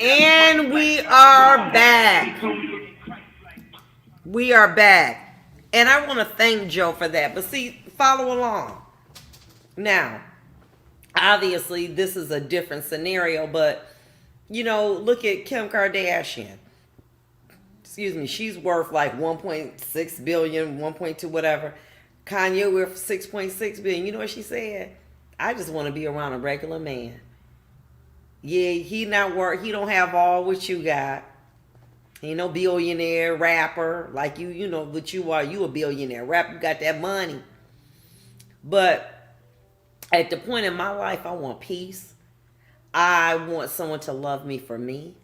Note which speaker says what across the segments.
Speaker 1: And we are back. We are back. And I want to thank Joe for that. But see, follow along. Now, obviously, this is a different scenario, but, look at Kim Kardashian. Excuse me, she's worth like 1.6 billion, 1.2 whatever. Kanye worth 6.6 billion. You know what she said? I just want to be around a regular man. Yeah, he don't have all what you got. He ain't no billionaire rapper like you know what you are. You a billionaire rapper, you got that money. But at the point in my life, I want peace. I want someone to love me for me.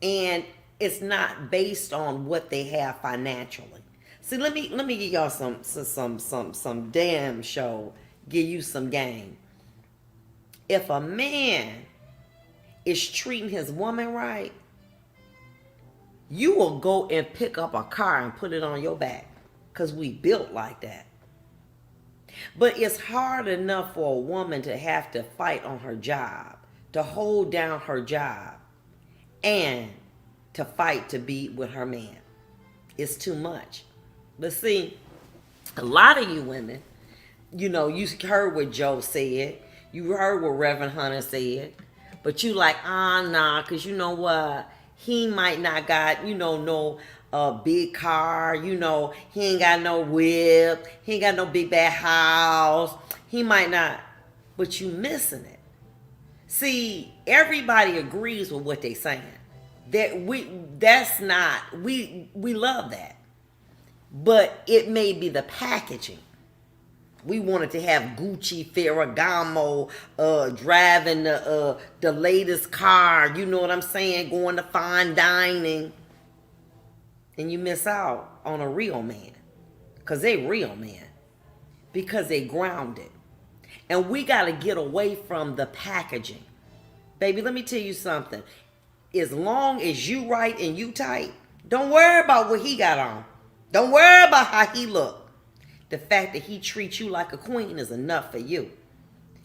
Speaker 1: And it's not based on what they have financially. See, let me give y'all some damn show, give you some game. If a man is treating his woman right, you will go and pick up a car and put it on your back, because we built like that. But it's hard enough for a woman to have to fight on her job, to hold down her job, and to fight to be with her man. It's too much. But see, a lot of you women, you heard what Joe said. You heard what Reverend Hunter said. But you like, nah, because you know what? He might not got, no big car. He ain't got no whip. He ain't got no big bad house. He might not. But you missing it. See, everybody agrees with what they saying. We love that. But it may be the packaging. We wanted to have Gucci, Ferragamo, driving the latest car, you know what I'm saying, going to fine dining. And you miss out on a real man. Because they real man. Because they grounded. And we got to get away from the packaging. Baby, let me tell you something. As long as you right and you tight, don't worry about what he got on. Don't worry about how he look. The fact that he treats you like a queen is enough for you.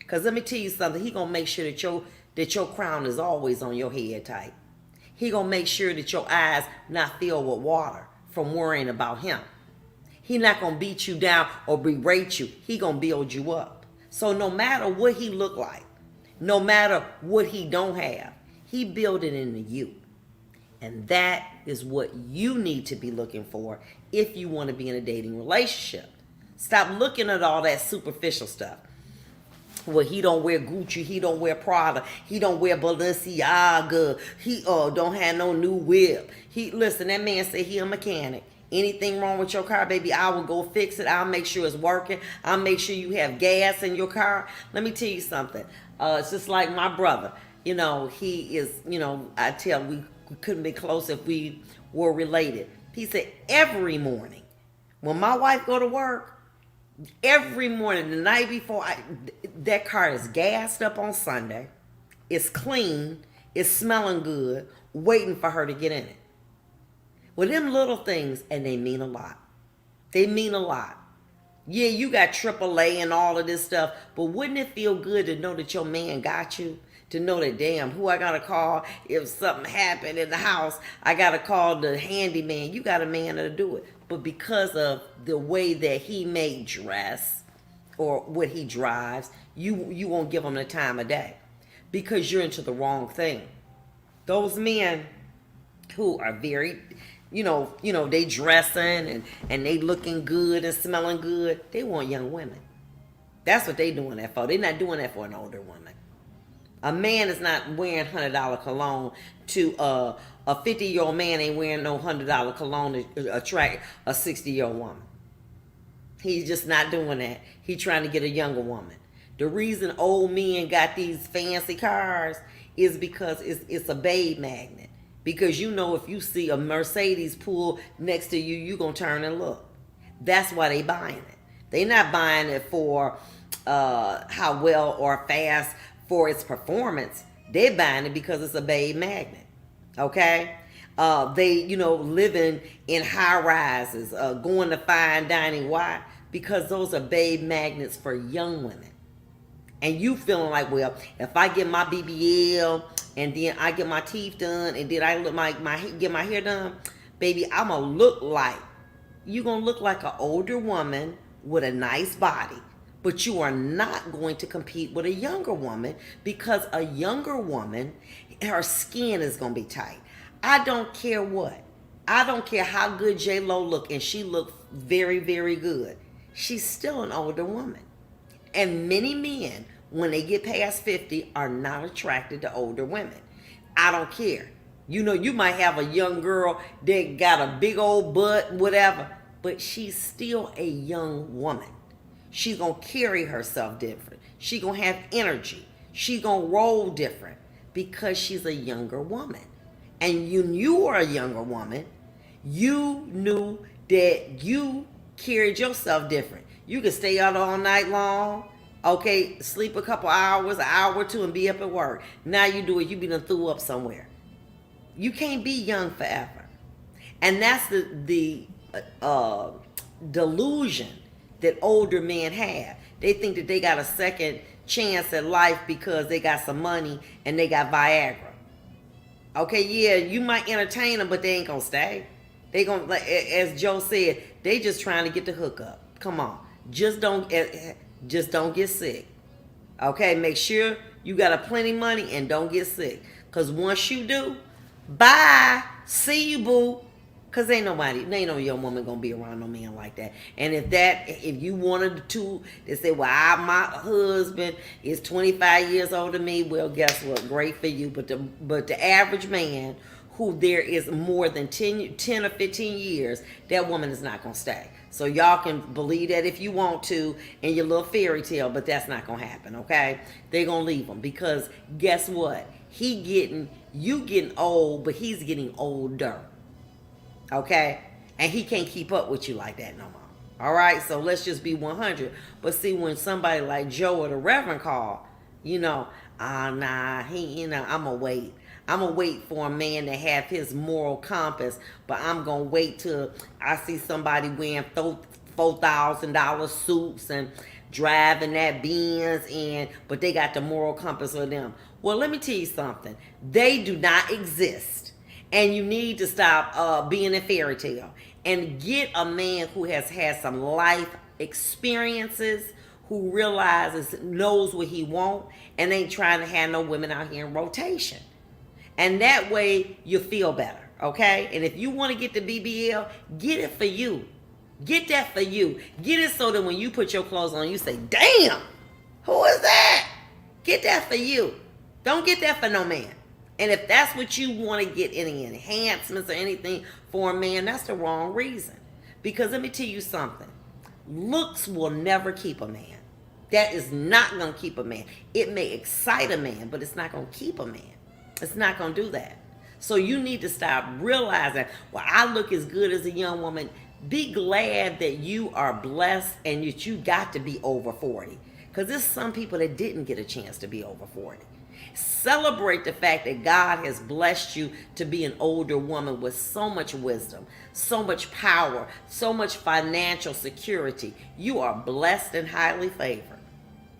Speaker 1: Because let me tell you something. He going to make sure that your crown is always on your head tight. He going to make sure that your eyes not filled with water from worrying about him. He not going to beat you down or berate you. He going to build you up. So no matter what he look like, no matter what he don't have, he built it into you. And that is what you need to be looking for if you want to be in a dating relationship. Stop looking at all that superficial stuff. Well, he don't wear Gucci, he don't wear Prada, he don't wear Balenciaga, he don't have no new whip. Listen, that man said he a mechanic. Anything wrong with your car, baby, I will go fix it. I'll make sure it's working. I'll make sure you have gas in your car. Let me tell you something. It's just like my brother. He is, I tell we couldn't be close if we were related. He said every morning when my wife go to work, every morning, the night before, that car is gassed up on Sunday. It's clean. It's smelling good, waiting for her to get in it. Well, them little things, and they mean a lot. They mean a lot. Yeah, you got AAA and all of this stuff, but wouldn't it feel good to know that your man got you? To know that, damn, who I got to call if something happened in the house, I got to call the handyman. You got a man to do it. But because of the way that he may dress or what he drives, you won't give him the time of day because you're into the wrong thing. Those men who are very, they dressing and they looking good and smelling good, they want young women. That's what they doing that for. They're not doing that for an older woman. A man is not wearing $100 cologne to a 50-year-old man ain't wearing no $100 cologne to attract a 60-year-old woman. He's just not doing that. He's trying to get a younger woman. The reason old men got these fancy cars is because it's a babe magnet. Because if you see a Mercedes pull next to you, you're going to turn and look. That's why they buying it. They not buying it for how well or fast for its performance. They're buying it because it's a babe magnet. Okay? They, living in high rises, going to fine dining. Why? Because those are babe magnets for young women. And you feeling like, well, if I get my BBL and then I get my teeth done and then I look get my hair done, baby, I'm gonna look like you're gonna look like an older woman with a nice body. But you are not going to compete with a younger woman, because a younger woman, her skin is gonna be tight. I don't care what. I don't care how good J-Lo look, and she looked very, very good. She's still an older woman. And many men, when they get past 50, are not attracted to older women. I don't care. You know, you might have a young girl that got a big old butt, whatever, but she's still a young woman. She's going to carry herself different. She's going to have energy. She's going to roll different because she's a younger woman. And you are a younger woman, you knew that you carried yourself different. You could stay out all night long, okay, sleep a couple hours, an hour or two, and be up at work. Now you do it, you be done threw up somewhere. You can't be young forever. And that's the delusion that older men have. They think that they got a second chance at life because they got some money and they got Viagra. Okay, yeah, you might entertain them, but they ain't gonna stay. They gonna, like, as Joe said, they just trying to get the hookup. Come on, just don't get sick. Okay, make sure you got a plenty money and don't get sick. Cause once you do, bye, see you, boo. Cause ain't no young woman gonna be around no man like that. And if you wanted to, they say, well, my husband is 25 years older than me. Well, guess what? Great for you. But the average man who there is more than 10 or 15 years, that woman is not gonna stay. So y'all can believe that if you want to in your little fairy tale, but that's not gonna happen. Okay, they're gonna leave them, because guess what? You getting old, but he's getting older. Okay? And he can't keep up with you like that no more. All right? So let's just be 100. But see, when somebody like Joe or the Reverend call, nah, I'm going to wait. I'm going to wait for a man to have his moral compass, but I'm going to wait till I see somebody wearing $4,000 suits and driving that Benz, but they got the moral compass of them. Well, let me tell you something. They do not exist. And you need to stop being a fairy tale and get a man who has had some life experiences, who knows what he wants, and ain't trying to have no women out here in rotation. And that way you feel better, okay? And if you want to get the BBL, get it for you. Get that for you. Get it so that when you put your clothes on, you say, damn, who is that? Get that for you. Don't get that for no man. And if that's what you want to get, any enhancements or anything for a man, that's the wrong reason. Because let me tell you something. Looks will never keep a man. That is not going to keep a man. It may excite a man, but it's not going to keep a man. It's not going to do that. So you need to stop realizing, well, I look as good as a young woman. Be glad that you are blessed and that you got to be over 40. Because there's some people that didn't get a chance to be over 40. Celebrate the fact that God has blessed you to be an older woman with so much wisdom, so much power, so much financial security. You are blessed and highly favored.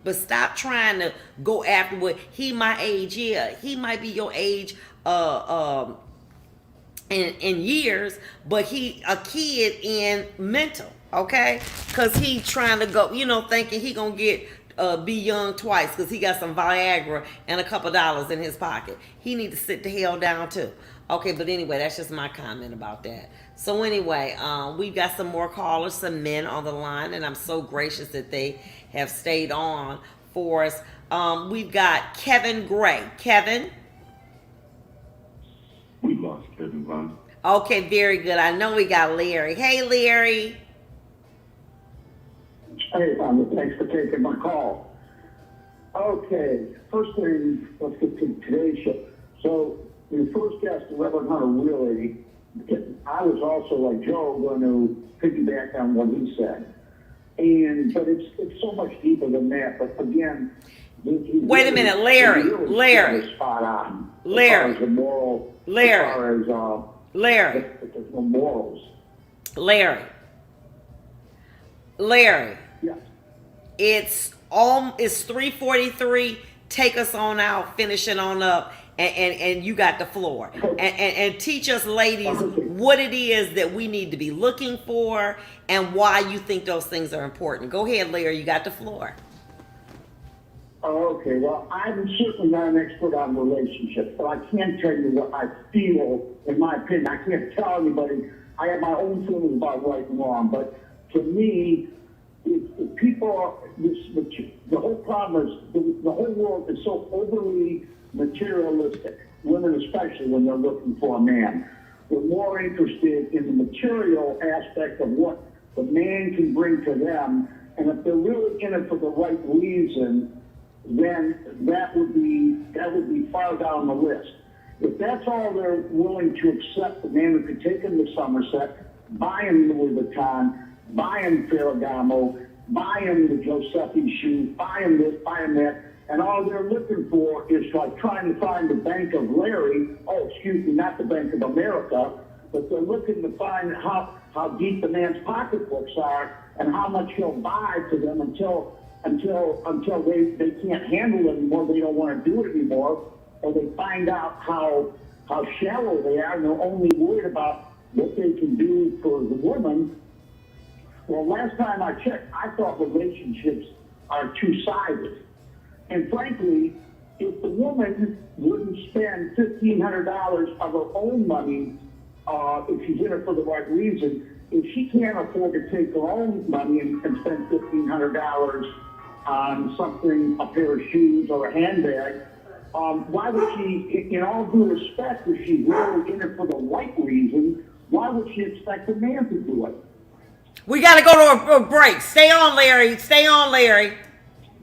Speaker 1: But stop trying to go after what he my age. Yeah, he might be your age in years, but he a kid in mental, okay? Because he trying to go, thinking he gonna get be young twice because he got some Viagra and a couple dollars in his pocket. He need to sit the hell down too. Okay, but anyway, that's just my comment about that. So anyway, we've got some more callers, some men on the line, and I'm so gracious that they have stayed on for us. We've got Kevin Gray. Kevin?
Speaker 2: We lost Kevin Vaughn.
Speaker 1: Okay, very good. I know we got Larry. Hey, Larry.
Speaker 3: Hey, thanks for taking my call. Okay, first thing, let's get to today's show. So, your first guest, Reverend Hunter Willie, I was also, like Joe, going to piggyback on what he said. But it's so much deeper than that. But again,
Speaker 1: wait a minute, Larry.
Speaker 3: Spot on.
Speaker 1: Larry.
Speaker 3: As far as the moral.
Speaker 1: Larry.
Speaker 3: As far as
Speaker 1: Larry.
Speaker 3: There's no morals.
Speaker 1: Larry.
Speaker 3: Yes.
Speaker 1: It's It's 3:43. Take us on out, finish it on up, and you got the floor. And teach us, ladies, what it is that we need to be looking for and why you think those things are important. Go ahead, Larry. You got the floor.
Speaker 3: Okay, well, I'm certainly not an expert on relationships, but I can tell you what I feel, in my opinion. I can't tell anybody. I have my own feelings about right and wrong, but to me, if people are, the whole problem is the whole world is so overly materialistic, women especially when they're looking for a man. They're more interested in the material aspect of what the man can bring to them, and if they're really in it for the right reason, then that would be far down the list. If that's all they're willing to accept, the man who could take them to Somerset, buy him Louis Vuitton, buy him Ferragamo, buy him the Giuseppe shoes, buy him this, buy him that, and all they're looking for is like trying to find the Bank of Larry, not the Bank of America, but they're looking to find how deep the man's pocketbooks are and how much he'll buy to them until they can't handle it anymore, they don't want to do it anymore, or they find out how shallow they are and they're only worried about what they can do for the woman. Well, last time I checked, I thought relationships are two-sided. And frankly, if the woman wouldn't spend $1,500 of her own money, if she's in it for the right reason, if she can't afford to take her own money and spend $1,500 on something, a pair of shoes or a handbag, why would she, in all due respect, if she's really in it for the right reason, why would she expect a man to do it?
Speaker 1: We got to go to a break. Stay on, Larry. Stay on, Larry.